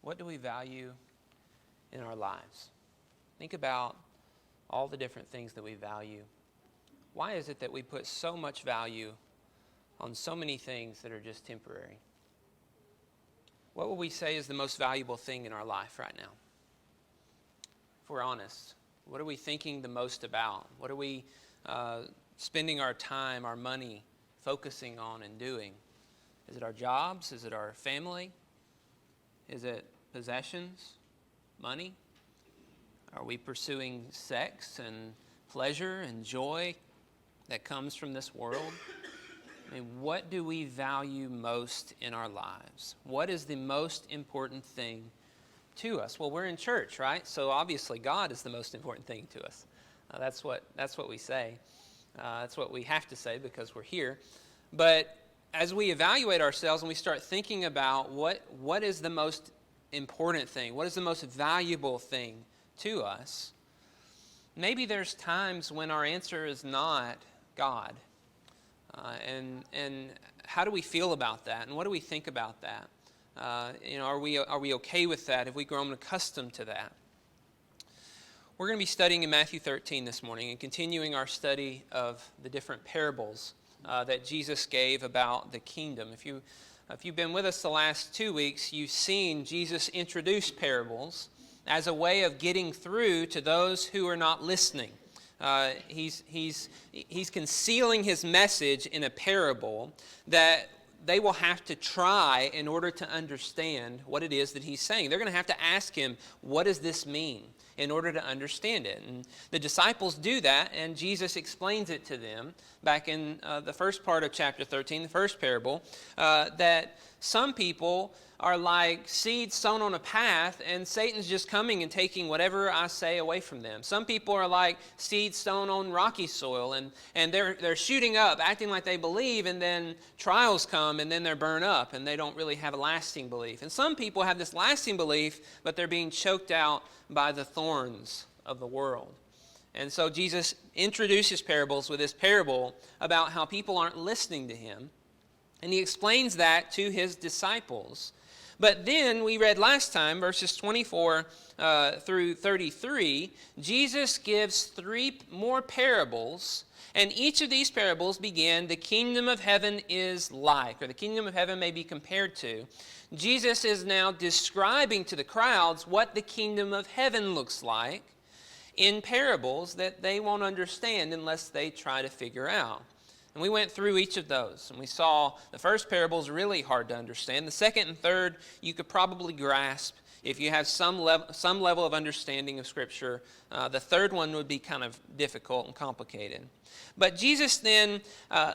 What do we value in our lives? Think about all the different things that we value. Why is it that we put so much value on so many things that are just temporary? What would we say is the most valuable thing in our life right now? If we're honest, what are we thinking the most about? What are we spending our time, our money, focusing on and doing? Is it our jobs? Is it our family? Is it possessions, money? Are we pursuing sex and pleasure and joy that comes from this world? I mean, what do we value most in our lives? What is the most important thing to us? Well, we're in church, right? So obviously God is the most important thing to us. That's what we say. That's what we have to say because we're here. But as we evaluate ourselves and we start thinking about what is the most important thing, what is the most valuable thing to us, maybe there's times when our answer is not God. And how do we feel about that? And what do we think about that? Are we okay with that? Have we grown accustomed to that? We're going to be studying in Matthew 13 this morning and continuing our study of the different parables that Jesus gave about the kingdom. If you've been with us the last 2 weeks, you've seen Jesus introduce parables as a way of getting through to those who are not listening. He's concealing his message in a parable that they will have to try in order to understand what it is that he's saying. They're going to have to ask him, what does this mean, in order to understand it? And the disciples do that, and Jesus explains it to them back in the first part of chapter 13, the first parable, that some people are like seeds sown on a path, and Satan's just coming and taking whatever I say away from them. Some people are like seeds sown on rocky soil, and they're shooting up, acting like they believe, and then trials come, and then they're burned up, and they don't really have a lasting belief. And some people have this lasting belief, but they're being choked out by the thorns of the world. And so Jesus introduces parables with this parable about how people aren't listening to him, and he explains that to his disciples. But then we read last time, verses 24 through 33, Jesus gives 3 more parables, and each of these parables begin, the kingdom of heaven is like, or the kingdom of heaven may be compared to. Jesus is now describing to the crowds what the kingdom of heaven looks like in parables that they won't understand unless they try to figure out. And we went through each of those, and we saw the first parable is really hard to understand. The second and third you could probably grasp if you have some level of understanding of Scripture. The third one would be kind of difficult and complicated. But Jesus then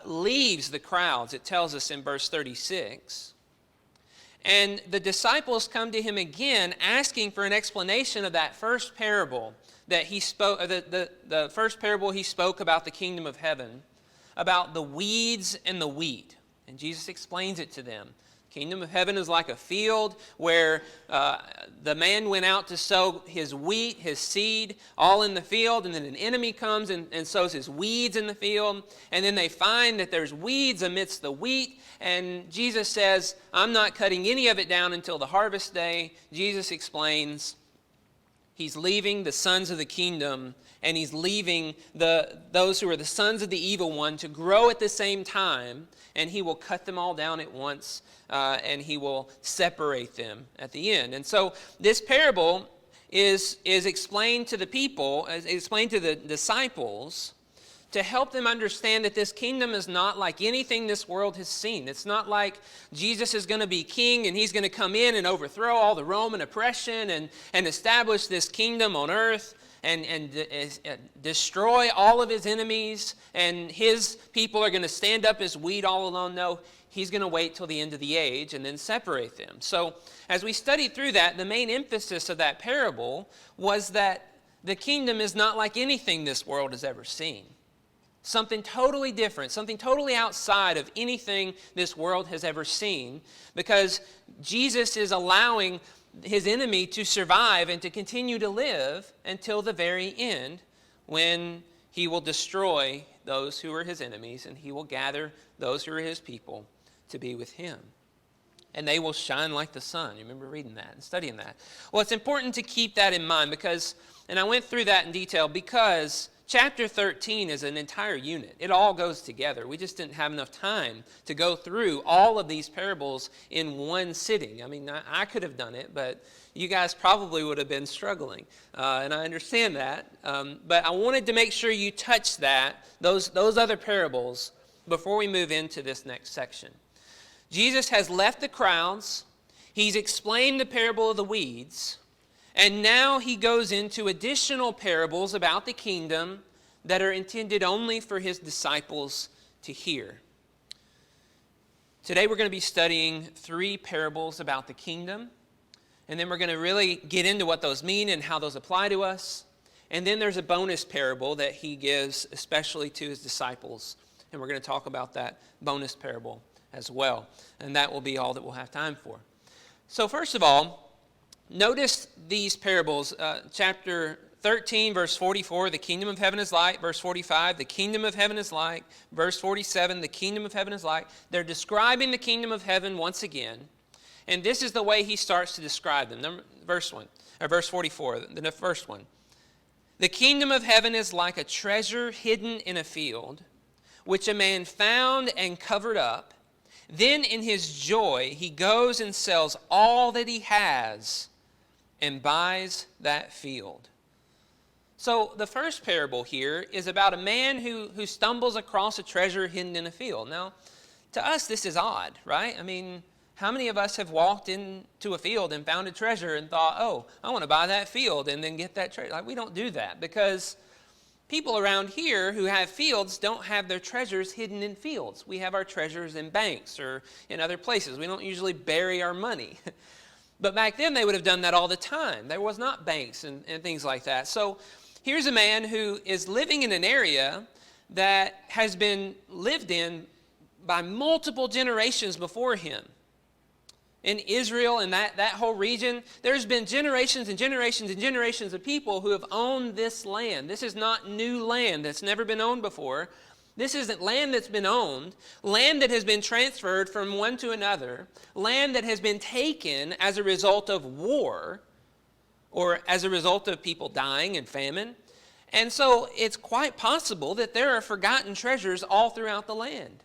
leaves the crowds, it tells us in verse 36. And the disciples come to him again asking for an explanation of that first parable that he spoke, the first parable he spoke about the kingdom of heaven, about the weeds and the wheat. And Jesus explains it to them. Kingdom of heaven is like a field where the man went out to sow his wheat, his seed, all in the field, and then an enemy comes and sows his weeds in the field, and then they find that there's weeds amidst the wheat, and Jesus says, I'm not cutting any of it down until the harvest day. Jesus explains he's leaving the sons of the kingdom, and he's leaving those who are the sons of the evil one to grow at the same time, and he will cut them all down at once, and he will separate them at the end. And so this parable is explained to the people, is explained to the disciples, to help them understand that this kingdom is not like anything this world has seen. It's not like Jesus is going to be king and he's going to come in and overthrow all the Roman oppression and establish this kingdom on earth and destroy all of his enemies, and his people are going to stand up as wheat all alone. No, he's going to wait till the end of the age and then separate them. So as we studied through that, the main emphasis of that parable was that the kingdom is not like anything this world has ever seen. Something totally different, something totally outside of anything this world has ever seen, because Jesus is allowing his enemy to survive and to continue to live until the very end, when he will destroy those who are his enemies and he will gather those who are his people to be with him. and they will shine like the sun. You remember reading that and studying that? Well, it's important to keep that in mind because, and I went through that in detail because chapter 13 is an entire unit. It all goes together. We just didn't have enough time to go through all of these parables in one sitting. I mean, I could have done it, but you guys probably would have been struggling, and I understand that. But I wanted to make sure you touch those other parables before we move into this next section. Jesus has left the crowds. He's explained the parable of the weeds. And now he goes into additional parables about the kingdom that are intended only for his disciples to hear. Today we're going to be studying 3 parables about the kingdom. And then we're going to really get into what those mean and how those apply to us. And then there's a bonus parable that he gives especially to his disciples. And we're going to talk about that bonus parable as well. And that will be all that we'll have time for. So first of all, notice these parables. Chapter 13, verse 44, the kingdom of heaven is like. Verse 45, the kingdom of heaven is like. Verse 47, the kingdom of heaven is like. They're describing the kingdom of heaven once again. And this is the way he starts to describe them. Verse 44, the first one. The kingdom of heaven is like a treasure hidden in a field, which a man found and covered up. Then in his joy, he goes and sells all that he has and buys that field. So the first parable here is about a man who stumbles across a treasure hidden in a field. Now, to us, this is odd, right? I mean, how many of us have walked into a field and found a treasure and thought, oh, I want to buy that field and then get that treasure? Like, we don't do that because people around here who have fields don't have their treasures hidden in fields. We have our treasures in banks or in other places. We don't usually bury our money. But back then they would have done that all the time. There was not banks and things like that. So here's a man who is living in an area that has been lived in by multiple generations before him. In Israel and that whole region, there's been generations and generations and generations of people who have owned this land. This is not new land that's never been owned before. This isn't land that's been owned, land that has been transferred from one to another, land that has been taken as a result of war or as a result of people dying and famine. And so it's quite possible that there are forgotten treasures all throughout the land.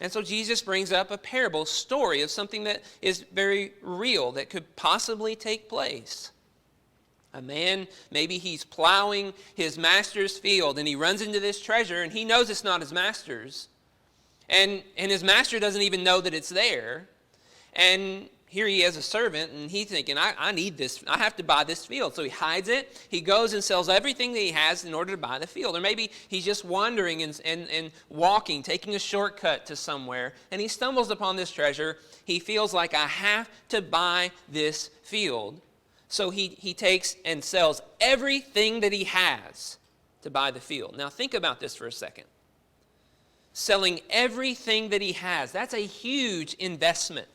And so Jesus brings up a parable story of something that is very real that could possibly take place. A man, maybe he's plowing his master's field and he runs into this treasure and he knows it's not his master's. And his master doesn't even know that it's there. And here he is, a servant, and he's thinking, I need this. I have to buy this field. So he hides it. He goes and sells everything that he has in order to buy the field. Or maybe he's just wandering and walking, taking a shortcut to somewhere, and he stumbles upon this treasure. He feels like, I have to buy this field. So he takes and sells everything that he has to buy the field. Now think about this for a second. Selling everything that he has. That's a huge investment.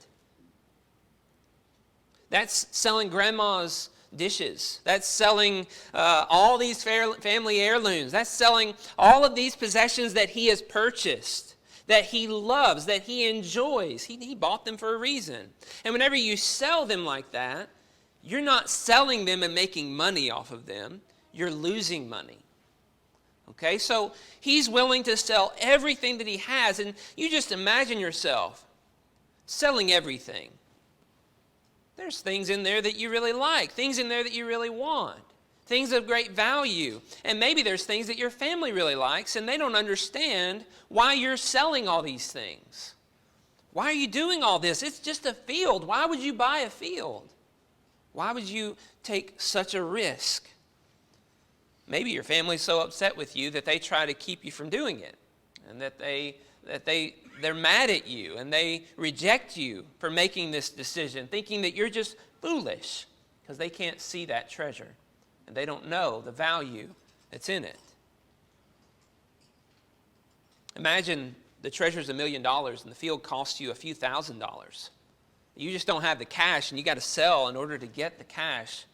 That's selling grandma's dishes. That's selling all these family heirlooms. That's selling all of these possessions that he has purchased, that he loves, that he enjoys. He bought them for a reason. And whenever you sell them like that, you're not selling them and making money off of them. You're losing money. Okay, so he's willing to sell everything that he has. And you just imagine yourself selling everything. There's things in there that you really like, things in there that you really want, things of great value. And maybe there's things that your family really likes and they don't understand why you're selling all these things. Why are you doing all this? It's just a field. Why would you buy a field? Why would you take such a risk? Maybe your family's so upset with you that they try to keep you from doing it, and that they're mad at you and they reject you for making this decision, thinking that you're just foolish because they can't see that treasure and they don't know the value that's in it. Imagine the treasure's $1 million and the field costs you a few $1,000s. You just don't have the cash and you got to sell in order to get the cash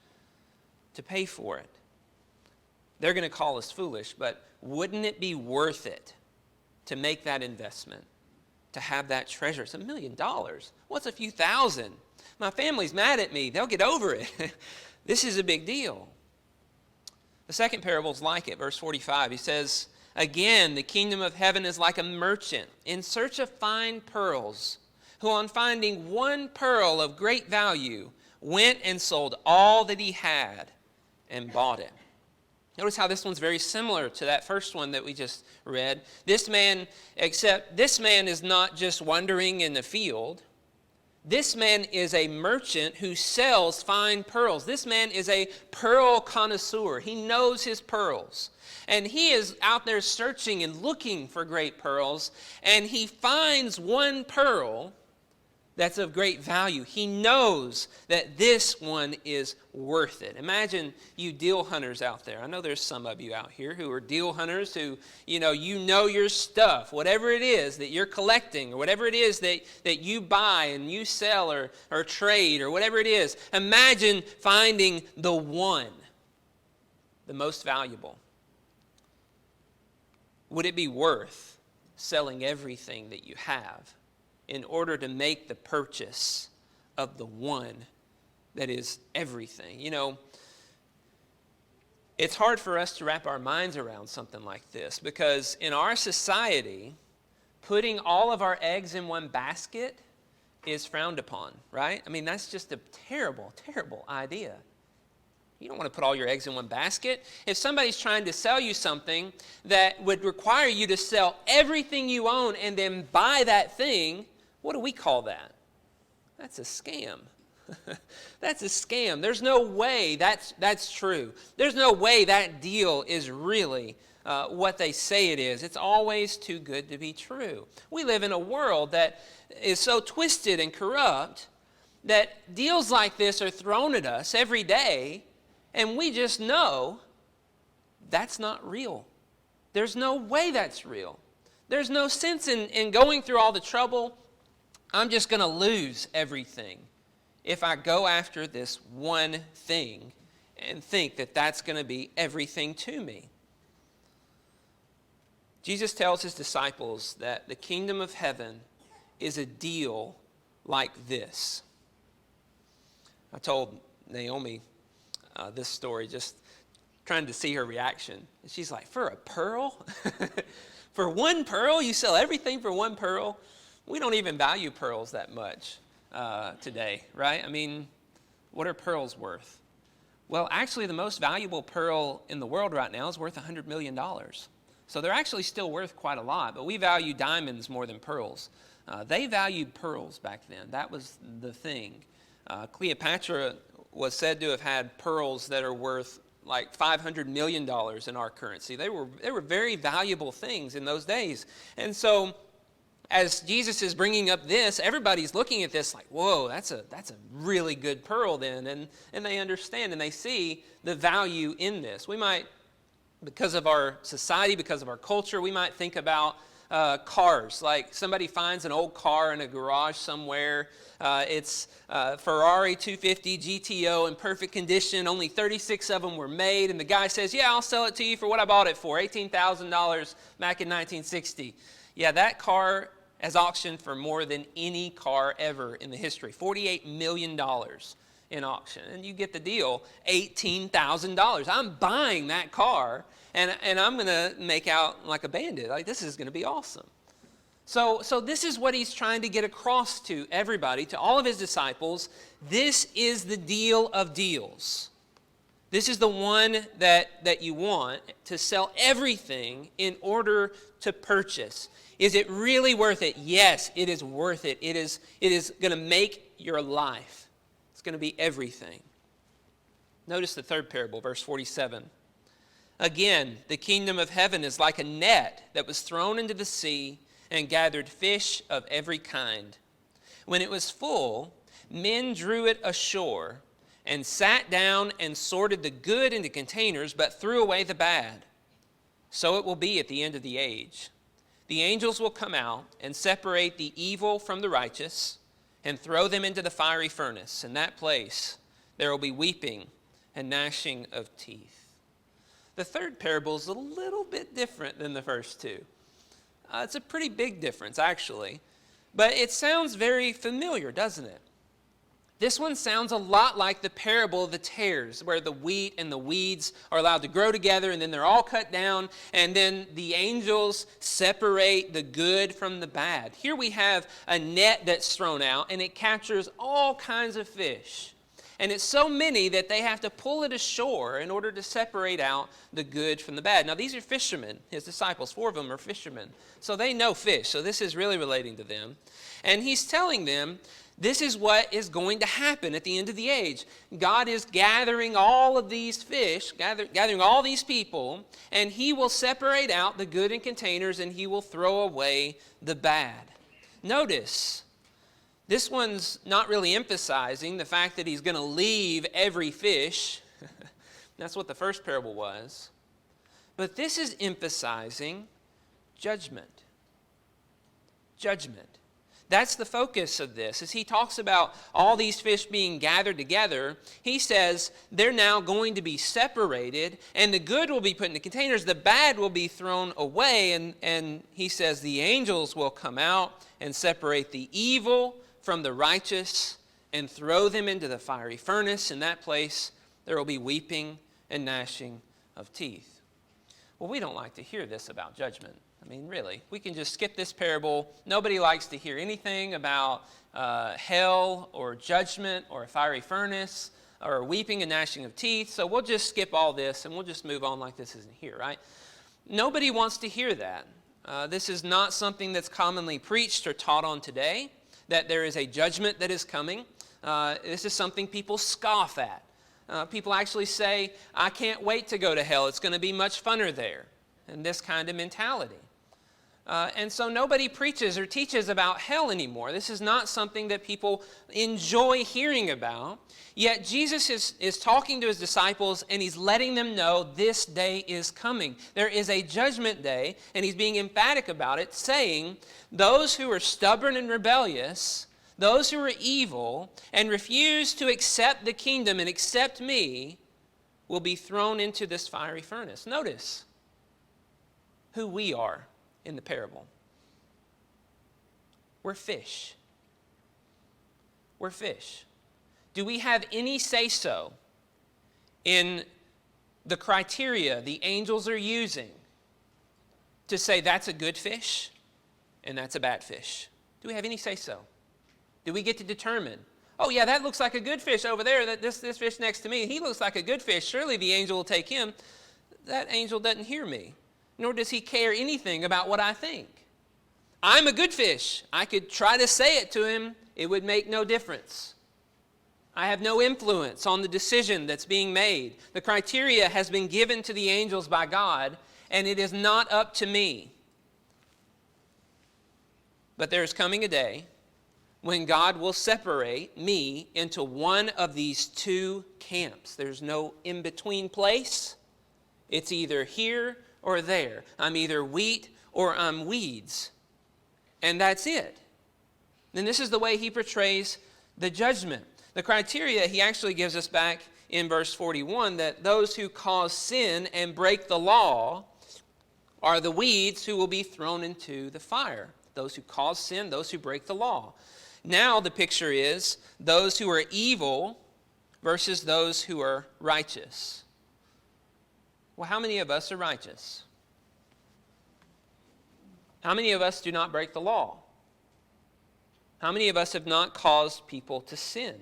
to pay for it. They're going to call us foolish, but wouldn't it be worth it to make that investment? to have that treasure. It's $1 million. What's a few thousand? My family's mad at me. They'll get over it. This is a big deal. The second parable is like it. Verse 45, he says, again, the kingdom of heaven is like a merchant in search of fine pearls, who on finding one pearl of great value, went and sold all that he had and bought it. Notice how this one's very similar to that first one that we just read. Except this man is not just wandering in the field. This man is a merchant who sells fine pearls. This man is a pearl connoisseur. He knows his pearls. And he is out there searching and looking for great pearls. And he finds one pearl that's of great value. He knows that this one is worth it. Imagine you deal hunters out there. I know there's some of you out here who are deal hunters who, you know your stuff, whatever it is that you're collecting or whatever it is that you buy and you sell or trade or whatever it is. Imagine finding the one, the most valuable. Would it be worth selling everything that you have in order to make the purchase of the one that is everything? You know, it's hard for us to wrap our minds around something like this because in our society, putting all of our eggs in one basket is frowned upon, right? I mean, that's just a terrible, terrible idea. You don't want to put all your eggs in one basket. If somebody's trying to sell you something that would require you to sell everything you own and then buy that thing, what do we call that? That's a scam. That's a scam. There's no way that's true. There's no way that deal is really what they say it is. It's always too good to be true. We live in a world that is so twisted and corrupt that deals like this are thrown at us every day, and we just know that's not real. There's no way that's real. There's no sense in going through all the trouble. I'm just going to lose everything if I go after this one thing and think that that's going to be everything to me. Jesus tells his disciples that the kingdom of heaven is a deal like this. I told Naomi this story, just trying to see her reaction. And she's like, for a pearl? For one pearl? You sell everything for one pearl? We don't even value pearls that much today, right? I mean, what are pearls worth? Well, actually, the most valuable pearl in the world right now is worth $100 million. So they're actually still worth quite a lot, but we value diamonds more than pearls. They valued pearls back then. That was the thing. Cleopatra was said to have had pearls that are worth like $500 million in our currency. They were very valuable things in those days. And so as Jesus is bringing up this, everybody's looking at this like, whoa, that's a really good pearl then. And they understand and they see the value in this. We might, because of our society, because of our culture, we might think about cars. Like somebody finds an old car in a garage somewhere. It's Ferrari 250 GTO in perfect condition. Only 36 of them were made. And the guy says, yeah, I'll sell it to you for what I bought it for, $18,000 back in 1960. Yeah, that car has auctioned for more than any car ever in the history, $48 million in auction. And you get the deal, $18,000. I'm buying that car, and I'm going to make out like a bandit. Like, this is going to be awesome. So this is what he's trying to get across to everybody, to all of his disciples. This is the deal of deals. This is the one that you want to sell everything in order to purchase. Is it really worth it? Yes, it is worth it. It is going to make your life. It's going to be everything. Notice the third parable, verse 47. Again, the kingdom of heaven is like a net that was thrown into the sea and gathered fish of every kind. When it was full, men drew it ashore and sat down and sorted the good into containers, but threw away the bad. So it will be at the end of the age. The angels will come out and separate the evil from the righteous and throw them into the fiery furnace. In that place, there will be weeping and gnashing of teeth. The third parable is a little bit different than the first two. It's a pretty big difference, actually. But it sounds very familiar, doesn't it? This one sounds a lot like the parable of the tares, where the wheat and the weeds are allowed to grow together, and then they're all cut down, and then the angels separate the good from the bad. Here we have a net that's thrown out, and it captures all kinds of fish. And it's so many that they have to pull it ashore in order to separate out the good from the bad. Now, these are fishermen, his disciples. 4 of them are fishermen. So they know fish. So this is really relating to them. And he's telling them, this is what is going to happen at the end of the age. God is gathering all of these fish, gathering all these people, and he will separate out the good in containers, and he will throw away the bad. Notice, this one's not really emphasizing the fact that he's going to leave every fish. That's what the first parable was. But this is emphasizing judgment. Judgment. That's the focus of this. As he talks about all these fish being gathered together, he says they're now going to be separated, and the good will be put into containers, the bad will be thrown away, and he says the angels will come out and separate the evil from the righteous and throw them into the fiery furnace. In that place there will be weeping and gnashing of teeth. Well, we don't like to hear this about judgment. I mean, really, we can just skip this parable. Nobody likes to hear anything about hell or judgment or a fiery furnace or weeping and gnashing of teeth. So we'll just skip all this and we'll just move on like this isn't here, right? Nobody wants to hear that. This is not something that's commonly preached or taught on today, that there is a judgment that is coming. This is something people scoff at. People actually say, I can't wait to go to hell. It's going to be much funner there. And this kind of mentality. And so nobody preaches or teaches about hell anymore. This is not something that people enjoy hearing about. Yet Jesus is talking to his disciples, and he's letting them know this day is coming. There is a judgment day, and he's being emphatic about it, saying those who are stubborn and rebellious, those who are evil and refuse to accept the kingdom and accept me will be thrown into this fiery furnace. Notice who we are in the parable. We're fish. We're fish. Do we have any say-so in the criteria the angels are using to say that's a good fish and that's a bad fish? Do we have any say-so? Do we get to determine, oh yeah, that looks like a good fish over there, this fish next to me, he looks like a good fish, surely the angel will take him. That angel doesn't hear me, nor does he care anything about what I think. I'm a good fish. I could try to say it to him. It would make no difference. I have no influence on the decision that's being made. The criteria has been given to the angels by God, and it is not up to me. But there is coming a day when God will separate me into one of these two camps. There's no in-between place. It's either here or there. I'm either wheat or I'm weeds. And that's it. And this is the way he portrays the judgment. The criteria he actually gives us back in verse 41, that those who cause sin and break the law are the weeds who will be thrown into the fire. Those who cause sin, those who break the law. Now the picture is those who are evil versus those who are righteous. Well, how many of us are righteous? How many of us do not break the law? How many of us have not caused people to sin?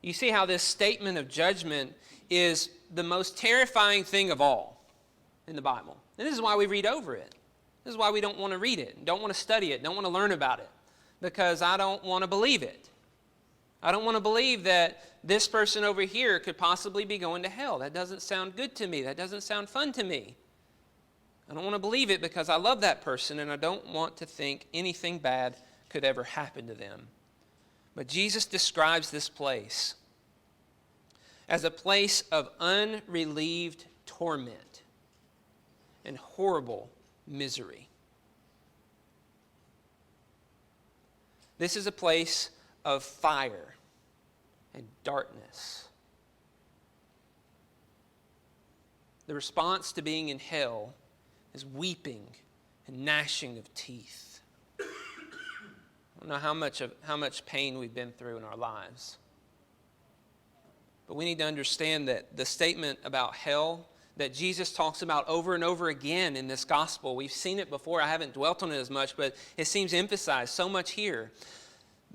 You see how this statement of judgment is the most terrifying thing of all in the Bible. And this is why we read over it. This is why we don't want to read it, don't want to study it, don't want to learn about it, because I don't want to believe it. I don't want to believe that this person over here could possibly be going to hell. That doesn't sound good to me. That doesn't sound fun to me. I don't want to believe it because I love that person and I don't want to think anything bad could ever happen to them. But Jesus describes this place as a place of unrelieved torment and horrible misery. This is a place of fire and darkness. The response to being in hell is weeping and gnashing of teeth. I don't know how much pain we've been through in our lives. But we need to understand that the statement about hell that Jesus talks about over and over again in this gospel, we've seen it before. I haven't dwelt on it as much, but it seems emphasized so much here.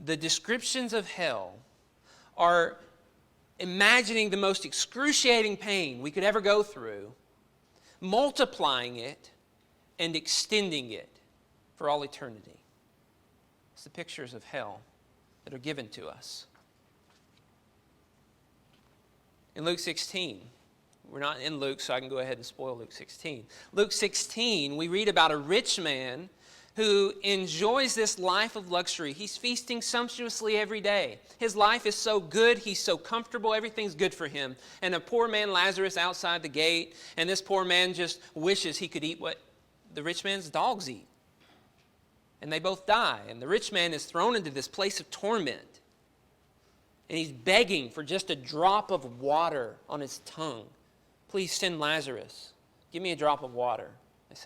The descriptions of hell are imagining the most excruciating pain we could ever go through, multiplying it and extending it for all eternity. It's the pictures of hell that are given to us. In Luke 16, we're not in Luke, so I can go ahead and spoil Luke 16. Luke 16, we read about a rich man who enjoys this life of luxury. He's feasting sumptuously every day. His life is so good, he's so comfortable, everything's good for him. And a poor man, Lazarus, outside the gate, and this poor man just wishes he could eat what the rich man's dogs eat. And they both die, and the rich man is thrown into this place of torment. And he's begging for just a drop of water on his tongue. Please send Lazarus. Give me a drop of water. He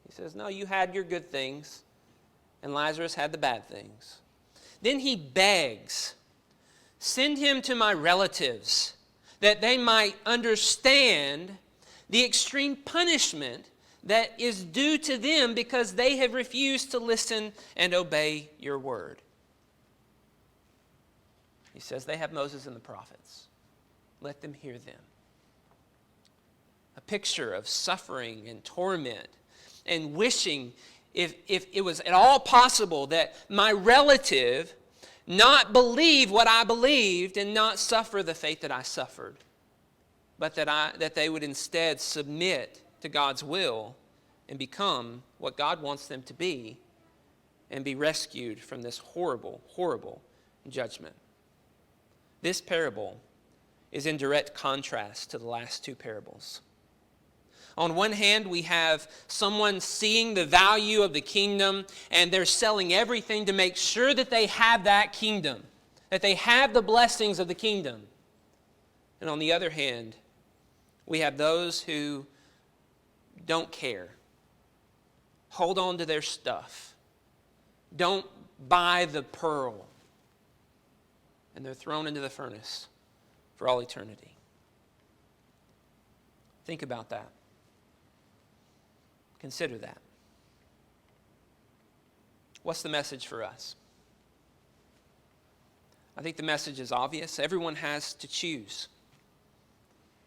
says, no, you had your good things, and Lazarus had the bad things. Then he begs, send him to my relatives, that they might understand the extreme punishment that is due to them because they have refused to listen and obey your word. He says, they have Moses and the prophets. Let them hear them. A picture of suffering and torment and wishing, if it was at all possible, that my relative not believe what I believed and not suffer the fate that I suffered, but that they would instead submit to God's will and become what God wants them to be and be rescued from this horrible, horrible judgment. This parable is in direct contrast to the last two parables. On one hand, we have someone seeing the value of the kingdom, and they're selling everything to make sure that they have that kingdom, that they have the blessings of the kingdom. And on the other hand, we have those who don't care, hold on to their stuff, don't buy the pearl, and they're thrown into the furnace for all eternity. Think about that. Consider that. What's the message for us? I think the message is obvious. Everyone has to choose.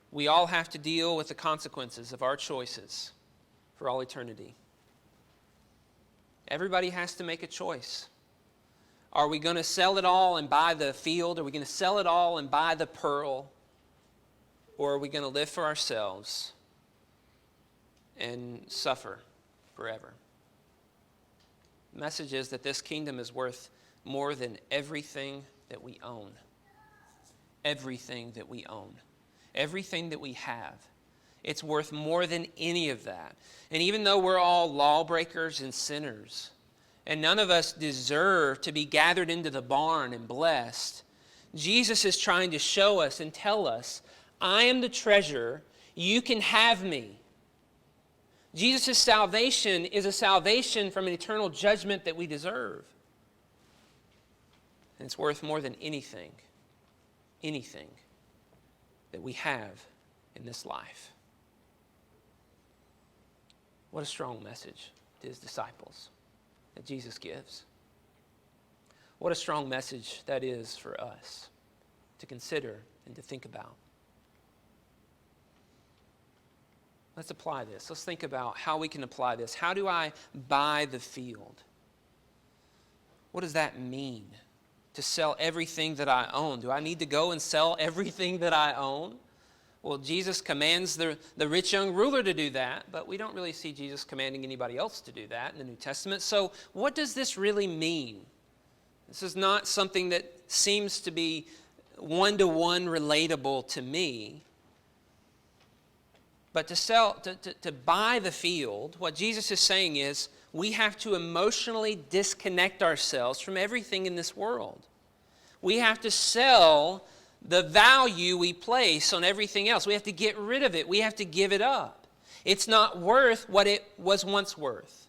We all have to deal with the consequences of our choices for all eternity. Everybody has to make a choice. Are we going to sell it all and buy the field? Are we going to sell it all and buy the pearl? Or are we going to live for ourselves and suffer forever? The message is that this kingdom is worth more than everything that we own. Everything that we own. Everything that we have. It's worth more than any of that. And even though we're all lawbreakers and sinners, and none of us deserve to be gathered into the barn and blessed, Jesus is trying to show us and tell us, I am the treasure, you can have me. Jesus' salvation is a salvation from an eternal judgment that we deserve. And it's worth more than anything that we have in this life. What a strong message to his disciples that Jesus gives. What a strong message that is for us to consider and to think about. Let's apply this. Let's think about how we can apply this. How do I buy the field? What does that mean? To sell everything that I own. Do I need to go and sell everything that I own? Well, Jesus commands the rich young ruler to do that, but we don't really see Jesus commanding anybody else to do that in the New Testament. So what does this really mean? This is not something that seems to be one-to-one relatable to me. But to buy the field, what Jesus is saying is we have to emotionally disconnect ourselves from everything in this world. We have to sell the value we place on everything else. We have to get rid of it. We have to give it up. It's not worth what it was once worth.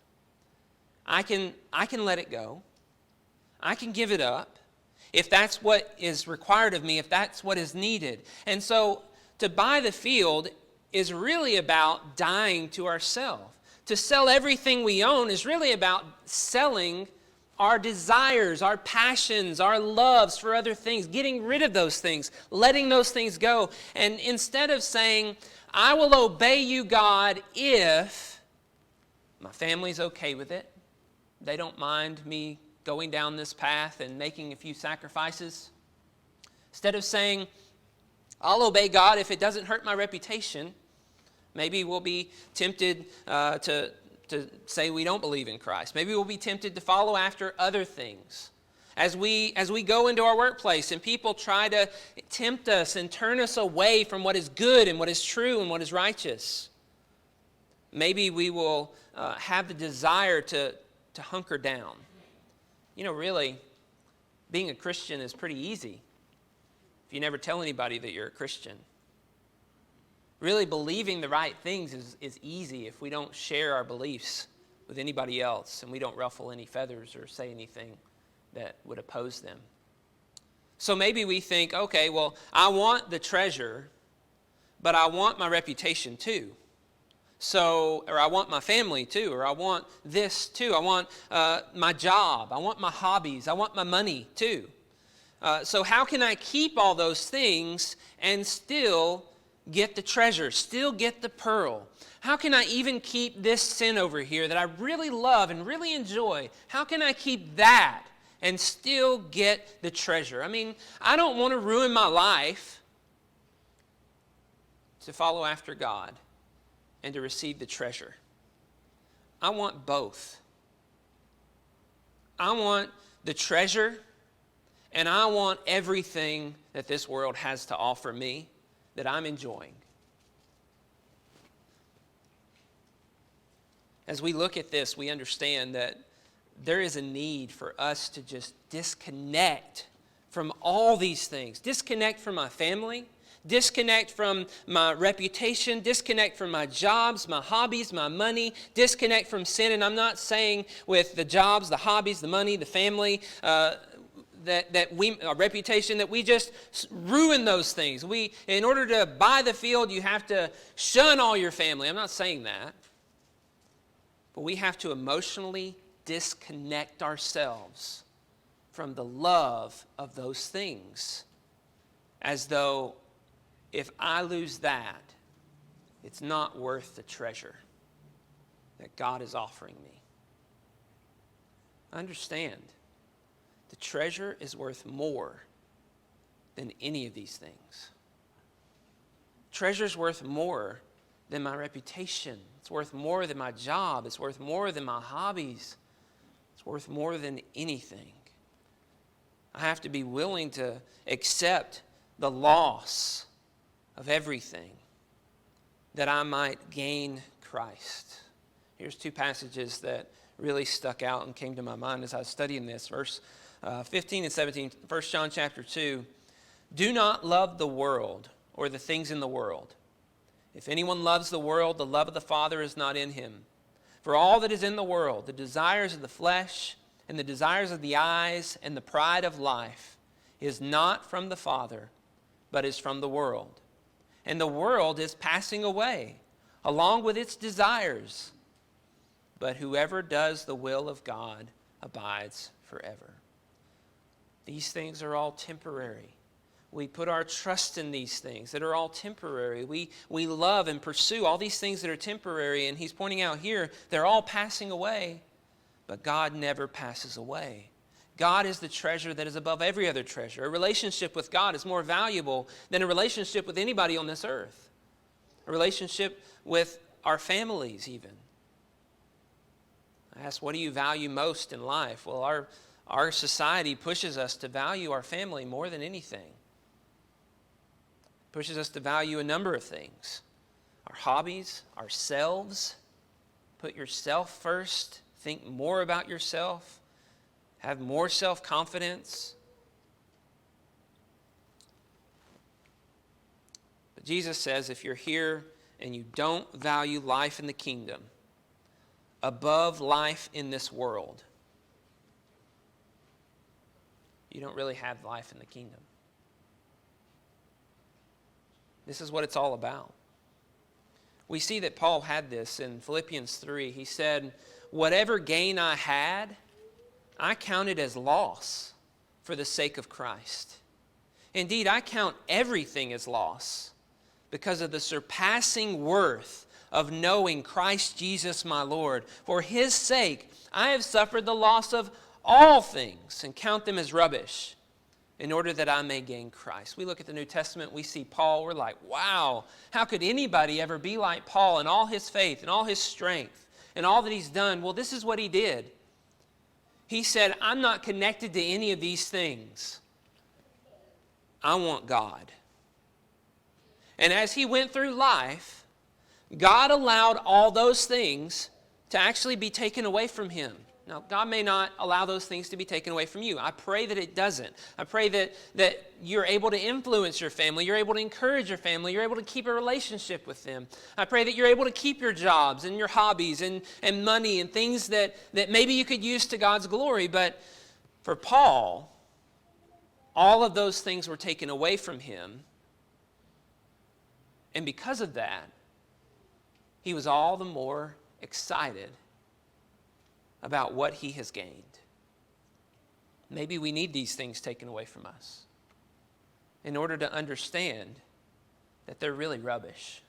I can let it go. I can give it up if that's what is required of me, if that's what is needed. And so to buy the field is really about dying to ourselves. To sell everything we own is really about selling our desires, our passions, our loves for other things, getting rid of those things, letting those things go. And instead of saying, I will obey you, God, if my family's okay with it, they don't mind me going down this path and making a few sacrifices. Instead of saying, I'll obey God if it doesn't hurt my reputation, maybe we'll be tempted to say we don't believe in Christ. Maybe we'll be tempted to follow after other things. As we go into our workplace and people try to tempt us and turn us away from what is good and what is true and what is righteous, maybe we will have the desire to hunker down. You know, really, being a Christian is pretty easy if you never tell anybody that you're a Christian. Really believing the right things is easy if we don't share our beliefs with anybody else and we don't ruffle any feathers or say anything that would oppose them. So maybe we think, okay, well, I want the treasure, but I want my reputation too. So, or I want my family too, or I want this too. I want my job. I want my hobbies. I want my money too. So how can I keep all those things and still get the treasure, still get the pearl? How can I even keep this sin over here that I really love and really enjoy? How can I keep that and still get the treasure? I mean, I don't want to ruin my life to follow after God and to receive the treasure. I want both. I want the treasure, and I want everything that this world has to offer me that I'm enjoying. As we look at this, we understand that there is a need for us to just disconnect from all these things. Disconnect from my family, disconnect from my reputation, disconnect from my jobs, my hobbies, my money, disconnect from sin. And I'm not saying with the jobs, the hobbies, the money, the family, our reputation, that we just ruin those things. In order to buy the field, you have to shun all your family. I'm not saying that. But we have to emotionally disconnect ourselves from the love of those things, as though if I lose that, it's not worth the treasure that God is offering me. Understand, the treasure is worth more than any of these things. Treasure is worth more than my reputation. It's worth more than my job. It's worth more than my hobbies. It's worth more than anything. I have to be willing to accept the loss of everything that I might gain Christ. Here's two passages that really stuck out and came to my mind as I was studying this. Verse 15 and 17, 1 John chapter 2. Do not love the world or the things in the world. If anyone loves the world, the love of the Father is not in him. For all that is in the world, the desires of the flesh and the desires of the eyes and the pride of life, is not from the Father, but is from the world. And the world is passing away, along with its desires. But whoever does the will of God abides forever. These things are all temporary. We put our trust in these things that are all temporary. We love and pursue all these things that are temporary. And he's pointing out here, they're all passing away, but God never passes away. God is the treasure that is above every other treasure. A relationship with God is more valuable than a relationship with anybody on this earth. A relationship with our families even. I ask, what do you value most in life? Well, our society pushes us to value our family more than anything. Pushes us to value a number of things. Our hobbies, ourselves. Put yourself first. Think more about yourself. Have more self-confidence. But Jesus says if you're here and you don't value life in the kingdom above life in this world, you don't really have life in the kingdom. This is what it's all about. We see that Paul had this in Philippians 3. He said, whatever gain I had, I counted as loss for the sake of Christ. Indeed, I count everything as loss because of the surpassing worth of knowing Christ Jesus my Lord. For his sake, I have suffered the loss of all things and count them as rubbish in order that I may gain Christ. We look at the New Testament, we see Paul, we're like, wow, how could anybody ever be like Paul in all his faith and all his strength and all that he's done? Well, this is what he did. He said, I'm not connected to any of these things. I want God. And as he went through life, God allowed all those things to actually be taken away from him. Now, God may not allow those things to be taken away from you. I pray that it doesn't. I pray that you're able to influence your family. You're able to encourage your family. You're able to keep a relationship with them. I pray that you're able to keep your jobs and your hobbies and money and things that maybe you could use to God's glory. But for Paul, all of those things were taken away from him. And because of that, he was all the more excited about what he has gained. Maybe we need these things taken away from us in order to understand that they're really rubbish.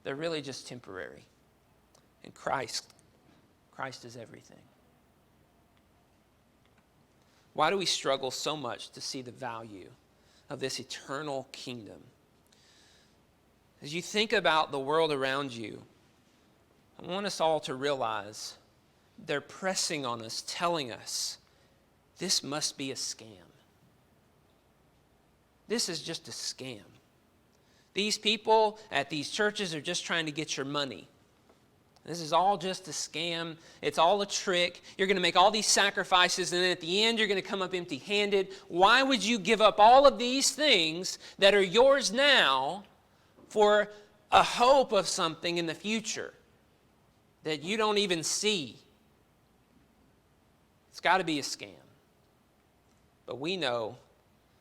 They're really just temporary. And Christ is everything. Why do we struggle so much to see the value of this eternal kingdom? As you think about the world around you, I want us all to realize they're pressing on us, telling us, this must be a scam. This is just a scam. These people at these churches are just trying to get your money. This is all just a scam. It's all a trick. You're going to make all these sacrifices, and then at the end, you're going to come up empty-handed. Why would you give up all of these things that are yours now for a hope of something in the future that you don't even see? It's got to be a scam. But we know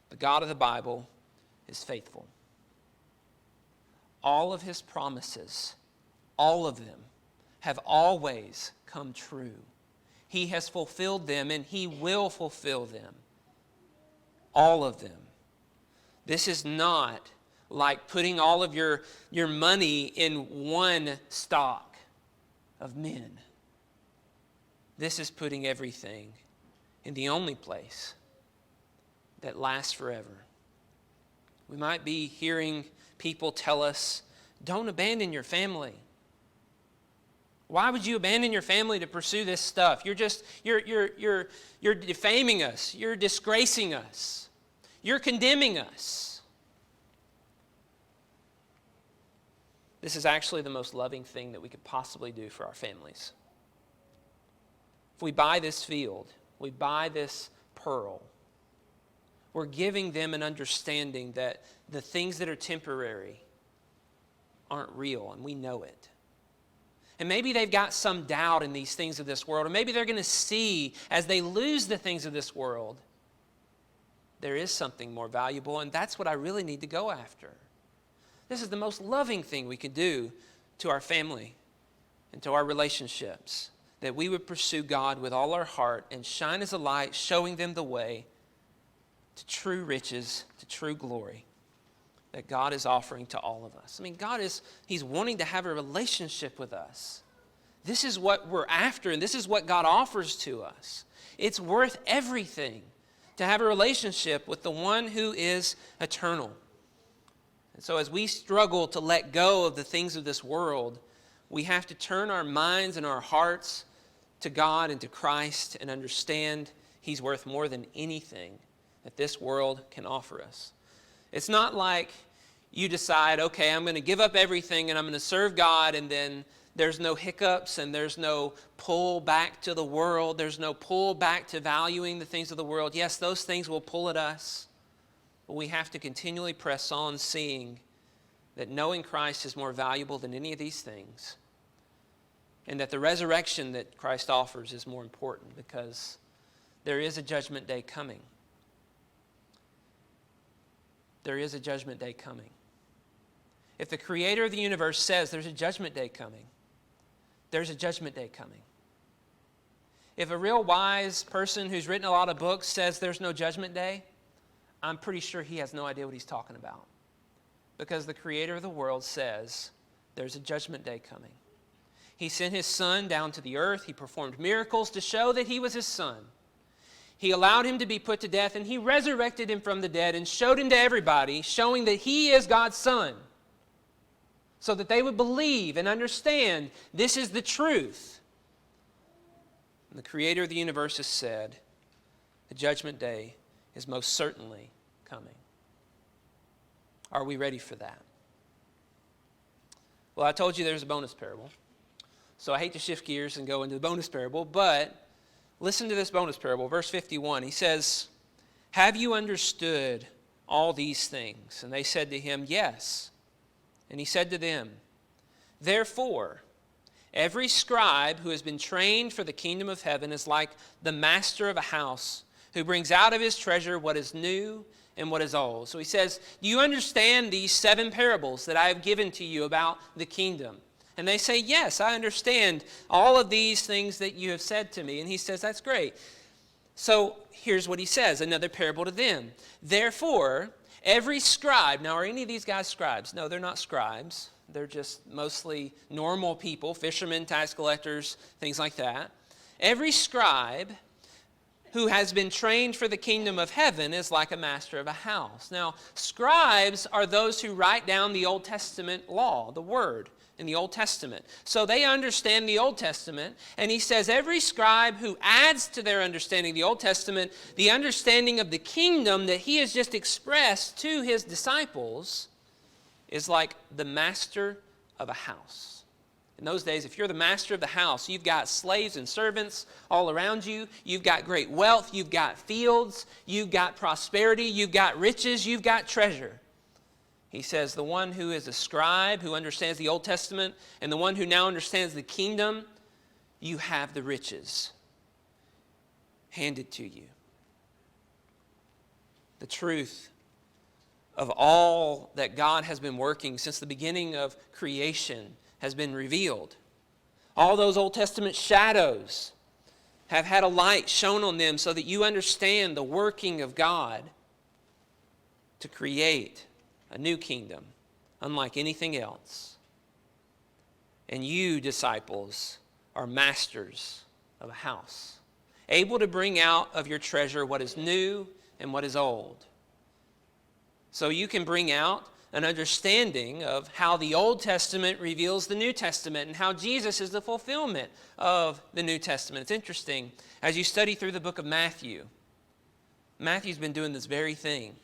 the God of the Bible is faithful. All of his promises, all of them, have always come true. He has fulfilled them, and he will fulfill them. All of them. This is not like putting all of your money in one stock of men. This is putting everything in the only place that lasts forever. We might be hearing people tell us, don't abandon your family. Why would you abandon your family to pursue this stuff? You're defaming us. You're disgracing us. You're condemning us. This is actually the most loving thing that we could possibly do for our families. If we buy this field, we buy this pearl, we're giving them an understanding that the things that are temporary aren't real, and we know it. And maybe they've got some doubt in these things of this world, or maybe they're going to see as they lose the things of this world, there is something more valuable, and that's what I really need to go after. This is the most loving thing we can do to our family and to our relationships, that we would pursue God with all our heart and shine as a light, showing them the way to true riches, to true glory that God is offering to all of us. I mean, he's wanting to have a relationship with us. This is what we're after, and this is what God offers to us. It's worth everything to have a relationship with the one who is eternal. And so as we struggle to let go of the things of this world, we have to turn our minds and our hearts to God and to Christ and understand he's worth more than anything that this world can offer us. It's not like you decide, okay, I'm going to give up everything and I'm going to serve God, and then there's no hiccups and there's no pull back to the world. There's no pull back to valuing the things of the world. Yes, those things will pull at us, but we have to continually press on, seeing that knowing Christ is more valuable than any of these things, and that the resurrection that Christ offers is more important, because there is a judgment day coming. there is a judgment day coming. If the creator of the universe says there's a judgment day coming, there's a judgment day coming. If a real wise person who's written a lot of books says there's no judgment day, I'm pretty sure he has no idea what he's talking about. Because the creator of the world says there's a judgment day coming. He sent his son down to the earth. He performed miracles to show that he was his son. He allowed him to be put to death, and he resurrected him from the dead and showed him to everybody, showing that he is God's son, so that they would believe and understand this is the truth. And the creator of the universe has said the judgment day is most certainly coming. Are we ready for that? Well, I told you there's a bonus parable. So I hate to shift gears and go into the bonus parable, but listen to this bonus parable, verse 51. He says, "Have you understood all these things?" And they said to him, "Yes." And he said to them, "Therefore, every scribe who has been trained for the kingdom of heaven is like the master of a house who brings out of his treasure what is new and what is old." So he says, "Do you understand these 7 parables that I have given to you about the kingdom?" And they say, "Yes, I understand all of these things that you have said to me." And he says, "That's great." So here's what he says, another parable to them. "Therefore, every scribe," now are any of these guys scribes? No, they're not scribes. They're just mostly normal people, fishermen, tax collectors, things like that. "Every scribe who has been trained for the kingdom of heaven is like a master of a house." Now, scribes are those who write down the Old Testament law, the word in the Old Testament. So they understand the Old Testament, and he says every scribe who adds to their understanding the Old Testament, the understanding of the kingdom that he has just expressed to his disciples, is like the master of a house. In those days, if you're the master of the house, you've got slaves and servants all around you. You've got great wealth. You've got fields. You've got prosperity. You've got riches. You've got treasure. He says the one who is a scribe, who understands the Old Testament, and the one who now understands the kingdom, you have the riches handed to you. The truth of all that God has been working since the beginning of creation has been revealed. All those Old Testament shadows have had a light shone on them so that you understand the working of God to create a new kingdom unlike anything else. And you, disciples, are masters of a house, able to bring out of your treasure what is new and what is old. So you can bring out an understanding of how the Old Testament reveals the New Testament and how Jesus is the fulfillment of the New Testament. It's interesting, as you study through the book of Matthew, Matthew's been doing this very thing.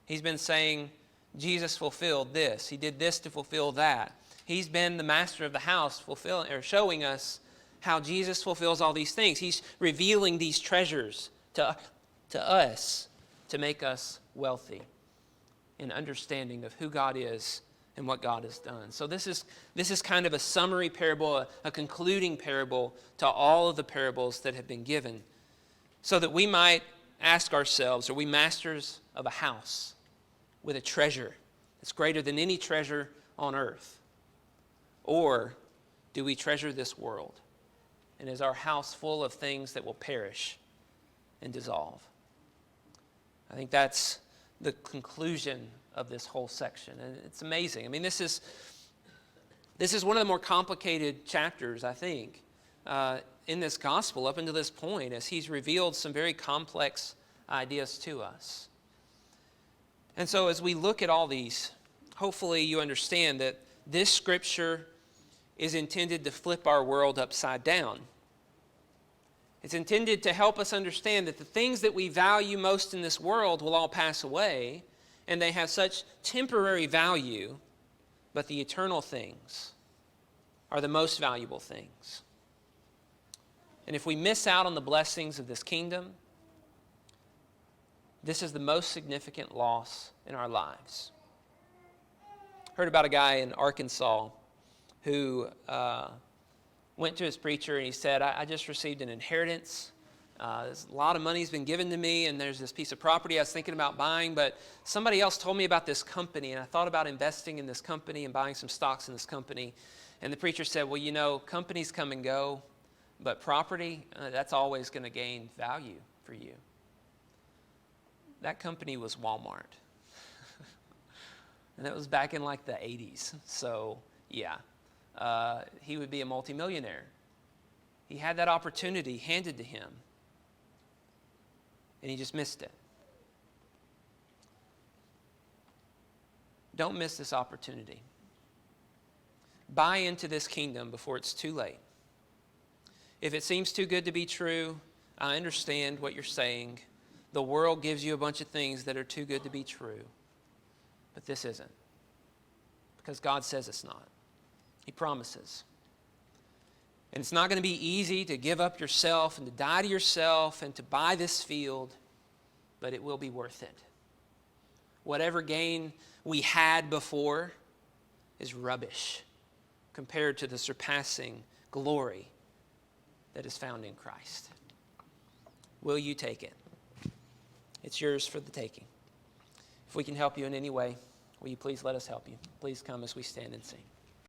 He's been saying, Jesus fulfilled this. He did this to fulfill that. He's been the master of the house, fulfilling or showing us how Jesus fulfills all these things. He's revealing these treasures to us to make us wealthy in understanding of who God is and what God has done. So this is kind of a summary parable, a concluding parable to all of the parables that have been given, so that we might ask ourselves, are we masters of a house with a treasure that's greater than any treasure on earth? Or do we treasure this world? And is our house full of things that will perish and dissolve? I think that's the conclusion of this whole section. And it's amazing. I mean, this is one of the more complicated chapters, I think, in this gospel up until this point, as he's revealed some very complex ideas to us. And so as we look at all these, hopefully you understand that this scripture is intended to flip our world upside down. It's intended to help us understand that the things that we value most in this world will all pass away, and they have such temporary value, but the eternal things are the most valuable things. And if we miss out on the blessings of this kingdom, this is the most significant loss in our lives. Heard about a guy in Arkansas who went to his preacher and he said, I just received an inheritance. There's a lot of money's been given to me, and there's this piece of property I was thinking about buying, but somebody else told me about this company, and I thought about investing in this company and buying some stocks in this company. And the preacher said, well, you know, companies come and go, but property, that's always going to gain value for you. That company was Walmart. And that was back in like the 80s. So, yeah, he would be a multimillionaire. He had that opportunity handed to him, and he just missed it. Don't miss this opportunity. Buy into this kingdom before it's too late. If it seems too good to be true, I understand what you're saying. The world gives you a bunch of things that are too good to be true. But this isn't. Because God says it's not. He promises. And it's not going to be easy to give up yourself and to die to yourself and to buy this field, but it will be worth it. Whatever gain we had before is rubbish compared to the surpassing glory that is found in Christ. Will you take it? It's yours for the taking. If we can help you in any way, will you please let us help you? Please come as we stand and sing.